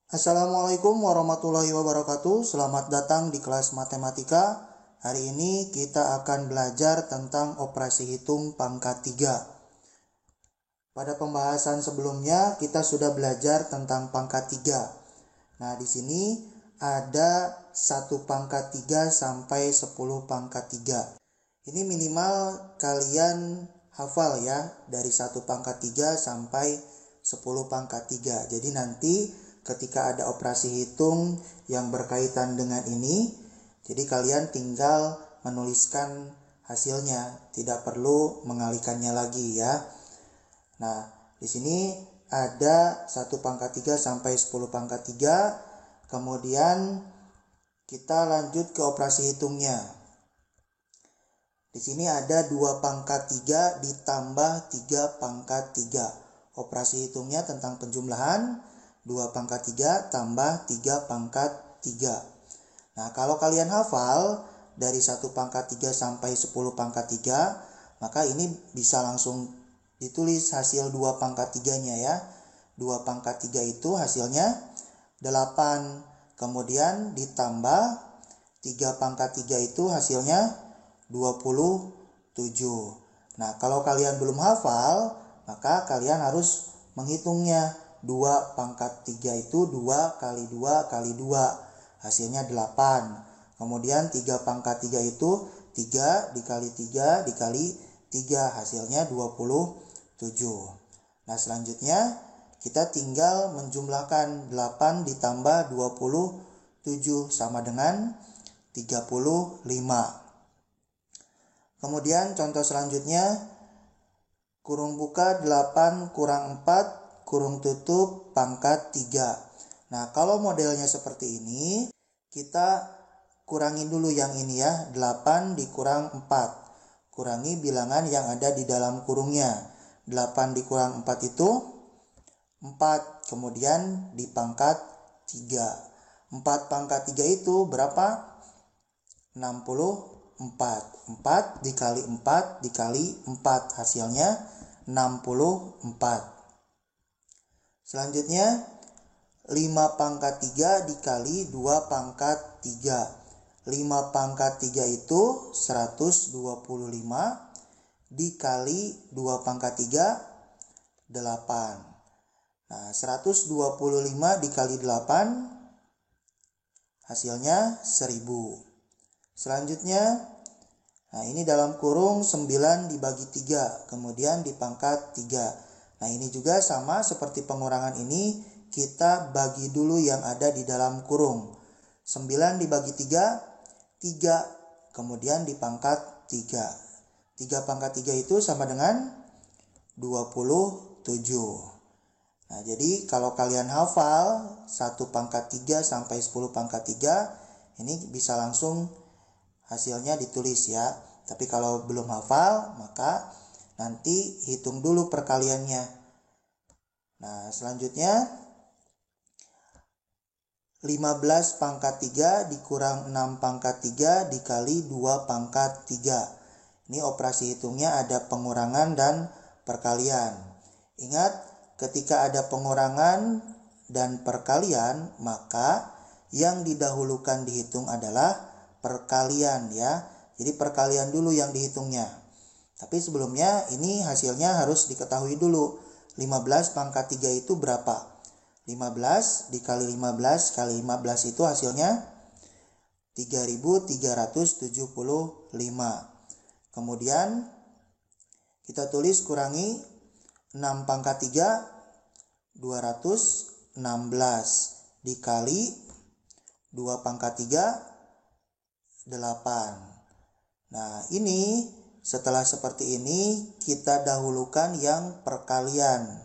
Assalamualaikum warahmatullahi wabarakatuh. Selamat datang di kelas matematika. Hari ini kita akan belajar tentang operasi hitung pangkat 3. Pada pembahasan sebelumnya kita sudah belajar tentang pangkat 3. Nah, di sini ada 1 pangkat 3 sampai 10 pangkat 3. Ini minimal kalian hafal ya, dari 1 pangkat 3 sampai 10 pangkat 3. Jadi nanti ketika ada operasi hitung yang berkaitan dengan ini, jadi kalian tinggal menuliskan hasilnya, tidak perlu mengalihkannya lagi ya. Nah, di sini ada 1 pangkat 3 sampai 10 pangkat 3. Kemudian kita lanjut ke operasi hitungnya. Di sini ada 2 pangkat 3 ditambah 3 pangkat 3. Operasi hitungnya tentang penjumlahan 2 pangkat 3 tambah 3 pangkat 3. Nah, kalau kalian hafal dari 1 pangkat 3 sampai 10 pangkat 3, maka ini bisa langsung ditulis hasil 2 pangkat 3-nya ya. 2 pangkat 3 itu hasilnya 8. Kemudian ditambah 3 pangkat 3 itu hasilnya 27. Nah, kalau kalian belum hafal, maka kalian harus menghitungnya. 2 pangkat 3 itu 2 kali 2 kali 2, hasilnya 8. Kemudian 3 pangkat 3 itu 3 dikali 3 dikali 3, hasilnya 27. Nah, selanjutnya kita tinggal menjumlahkan 8 ditambah 27 sama dengan 35. Kemudian contoh selanjutnya, kurung buka 8 kurang 4 kurung tutup pangkat 3. Nah, kalau modelnya seperti ini, kita kurangin dulu yang ini ya, 8 dikurang 4. Kurangi bilangan yang ada di dalam kurungnya. 8 dikurang 4 itu 4, kemudian dipangkat 3. 4 pangkat 3 itu berapa? 64. 4 dikali 4 dikali 4, hasilnya 64. Selanjutnya 5 pangkat 3 dikali 2 pangkat 3. 5 pangkat 3 itu 125 dikali 2 pangkat 3, 8. Nah, 125 dikali 8 hasilnya 1000. Selanjutnya, nah ini dalam kurung 9 dibagi 3, kemudian dipangkat 3. Nah, ini juga sama seperti pengurangan ini, kita bagi dulu yang ada di dalam kurung. 9 dibagi 3, 3, kemudian dipangkat 3. 3 pangkat 3 itu sama dengan 27. Nah, jadi kalau kalian hafal 1 pangkat 3 sampai 10 pangkat 3, ini bisa langsung hasilnya ditulis ya. Tapi kalau belum hafal, maka nanti hitung dulu perkaliannya. Nah, selanjutnya 15 pangkat 3 dikurang 6 pangkat 3 dikali 2 pangkat 3. Ini operasi hitungnya ada pengurangan dan perkalian. Ingat, ketika ada pengurangan dan perkalian, maka yang didahulukan dihitung adalah perkalian ya. Jadi perkalian dulu yang dihitungnya. Tapi sebelumnya ini hasilnya harus diketahui dulu. 15 pangkat 3 itu berapa? 15 dikali 15 kali 15 itu hasilnya 3375. Kemudian kita tulis kurangi 6 pangkat 3, 216 dikali 2 pangkat 3, 8. Nah, ini setelah seperti ini kita dahulukan yang perkalian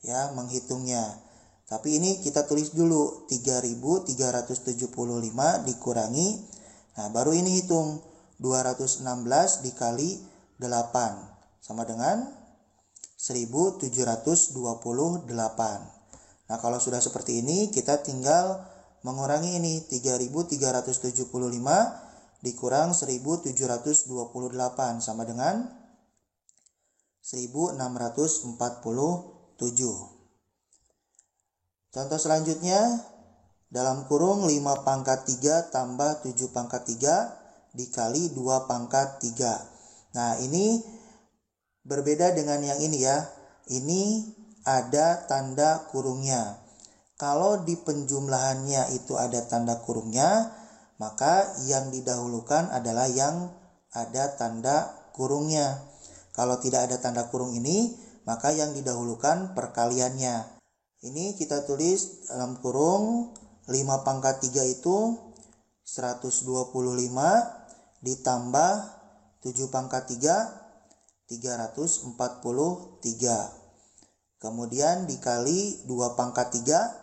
ya, menghitungnya. Tapi ini kita tulis dulu 3375 dikurangi. Nah, baru ini hitung 216 dikali 8 sama dengan 1728. Nah, kalau sudah seperti ini kita tinggal mengurangi ini 3375 dikurang 1728 sama dengan 1647. Contoh selanjutnya dalam kurung 5 pangkat 3 tambah 7 pangkat 3 dikali 2 pangkat 3. Nah, ini berbeda dengan yang ini ya. Ini ada tanda kurungnya. Kalau di penjumlahannya itu ada tanda kurungnya, maka yang didahulukan adalah yang ada tanda kurungnya. Kalau tidak ada tanda kurung ini, maka yang didahulukan perkaliannya. Ini kita tulis dalam kurung 5 pangkat 3 itu 125 ditambah 7 pangkat 3, 343. Kemudian dikali 2 pangkat 3,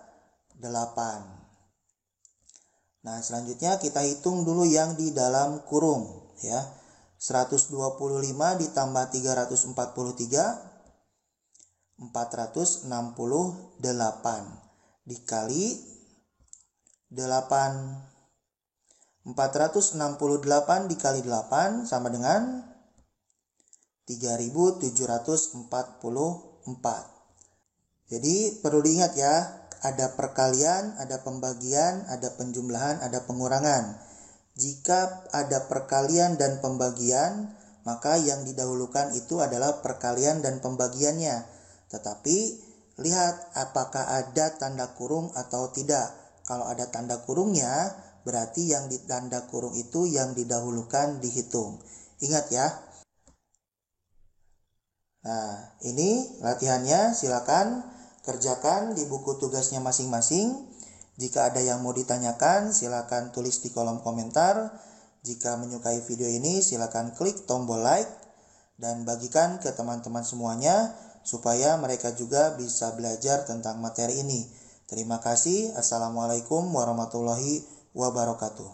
8. Nah, selanjutnya kita hitung dulu yang di dalam kurung ya. 125 ditambah 343, 468 dikali 8. 468 dikali 8 sama dengan 3744. Jadi perlu diingat ya, ada perkalian, ada pembagian, ada penjumlahan, ada pengurangan. Jika ada perkalian dan pembagian, maka yang didahulukan itu adalah perkalian dan pembagiannya. Tetapi lihat apakah ada tanda kurung atau tidak. Kalau ada tanda kurungnya, berarti yang di tanda kurung itu yang didahulukan dihitung. Ingat ya. Nah, ini latihannya, silakan kerjakan di buku tugasnya masing-masing. Jika ada yang mau ditanyakan, silakan tulis di kolom komentar. Jika menyukai video ini, silakan klik tombol like dan bagikan ke teman-teman semuanya supaya mereka juga bisa belajar tentang materi ini. Terima kasih. Assalamualaikum warahmatullahi wabarakatuh.